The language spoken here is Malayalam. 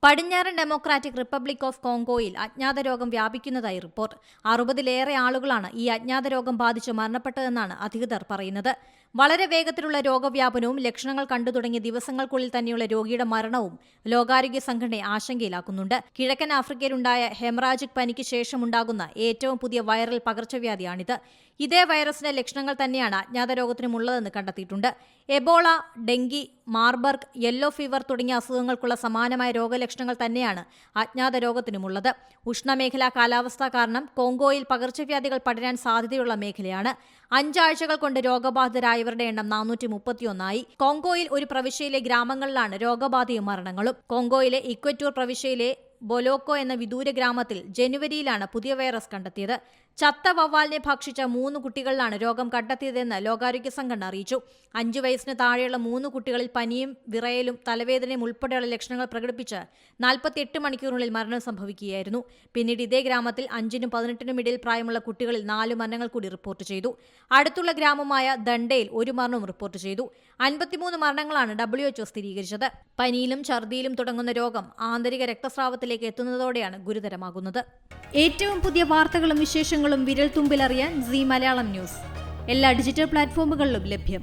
പടിഞ്ഞാറൻ ഡെമോക്രാറ്റിക് റിപ്പബ്ലിക് ഓഫ് കോങ്കോയിൽ അജ്ഞാത രോഗം വ്യാപിക്കുന്നതായി റിപ്പോർട്ട്. 60-ലേറെ ആളുകളാണ് ഈ അജ്ഞാത രോഗം ബാധിച്ച് മരണപ്പെട്ടതെന്നാണ് അധികൃതർ പറയുന്നത്. വളരെ വേഗത്തിലുള്ള രോഗവ്യാപനവും ലക്ഷണങ്ങൾ കണ്ടു തുടങ്ങിയ ദിവസങ്ങൾക്കുള്ളിൽ തന്നെയുള്ള രോഗിയുടെ മരണവും ലോകാരോഗ്യ സംഘടനയെ ആശങ്കയിലാക്കുന്നുണ്ട്. കിഴക്കൻ ആഫ്രിക്കയിലുണ്ടായ ഹെമറാജിക് പനിക്ക് ശേഷമുണ്ടാകുന്ന ഏറ്റവും പുതിയ വൈറൽ പകർച്ചവ്യാധിയാണിത്. ഇതേ വൈറസിന്റെ ലക്ഷണങ്ങൾ തന്നെയാണ് അജ്ഞാത രോഗത്തിനുമുള്ളതെന്ന് കണ്ടെത്തിയിട്ടുണ്ട്. Ebola, dengue, Marburg, yellow fever തുടങ്ങിയ അസുഖങ്ങൾക്കുള്ള സമാനമായ രോഗലക്ഷണങ്ങൾ തന്നെയാണ് അജ്ഞാത രോഗത്തിനുമുള്ളത്. ഉഷ്ണമേഖലാ കാലാവസ്ഥ കാരണം കോങ്കോയിൽ പകർച്ചവ്യാധികൾ പടരാൻ സാധ്യതയുള്ള മേഖലയാണ്. 5 ആഴ്ചകൾ കൊണ്ട് രോഗബാധിതരായവരുടെ എണ്ണം 431 കോങ്കോയിൽ ഒരു പ്രവിശ്യയിലെ ഗ്രാമങ്ങളിലാണ് രോഗബാധയും മരണങ്ങളും. കോങ്കോയിലെ ഇക്വറ്റൂർ പ്രവിശ്യയിലെ ബൊലോക്കോ എന്ന വിദൂര ഗ്രാമത്തിൽ ജനുവരിയിലാണ് പുതിയ വൈറസ് കണ്ടെത്തിയത്. ചത്ത വവ്വാലിനെ ഭക്ഷിച്ച 3 കുട്ടികളിലാണ് രോഗം കണ്ടെത്തിയതെന്ന് ലോകാരോഗ്യ സംഘടന അറിയിച്ചു. 5 വയസ്സിന് താഴെയുള്ള 3 കുട്ടികളിൽ പനിയും വിറയലും തലവേദനയും ഉൾപ്പെടെയുള്ള ലക്ഷണങ്ങൾ പ്രകടിപ്പിച്ച് 48 മണിക്കൂറിനുള്ളിൽ മരണം സംഭവിക്കുകയായിരുന്നു. പിന്നീട് ഇതേ ഗ്രാമത്തിൽ 5-നും 18-നും ഇടയിൽ പ്രായമുള്ള കുട്ടികളിൽ 4 മരണങ്ങൾ കൂടി റിപ്പോർട്ട് ചെയ്തു. അടുത്തുള്ള ഗ്രാമമായ ദണ്ഡയിൽ 1 മരണവും റിപ്പോർട്ട് ചെയ്തു. 53 മരണങ്ങളാണ് WHO സ്ഥിരീകരിച്ചത്. പനിയിലും ഛർദിയിലും തുടങ്ങുന്ന രോഗം ആന്തരിക രക്തസ്രാവത്തിലേക്ക് എത്തുന്നതോടെയാണ് ഗുരുതരമാകുന്നത്. ഏറ്റവും പുതിയ വാർത്തകളും വിശേഷങ്ങളും വിരൽ തുമ്പിലറിയാൻ സീ മലയാളം ന്യൂസ് എല്ലാ ഡിജിറ്റൽ പ്ലാറ്റ്ഫോമുകളിലും ലഭ്യം.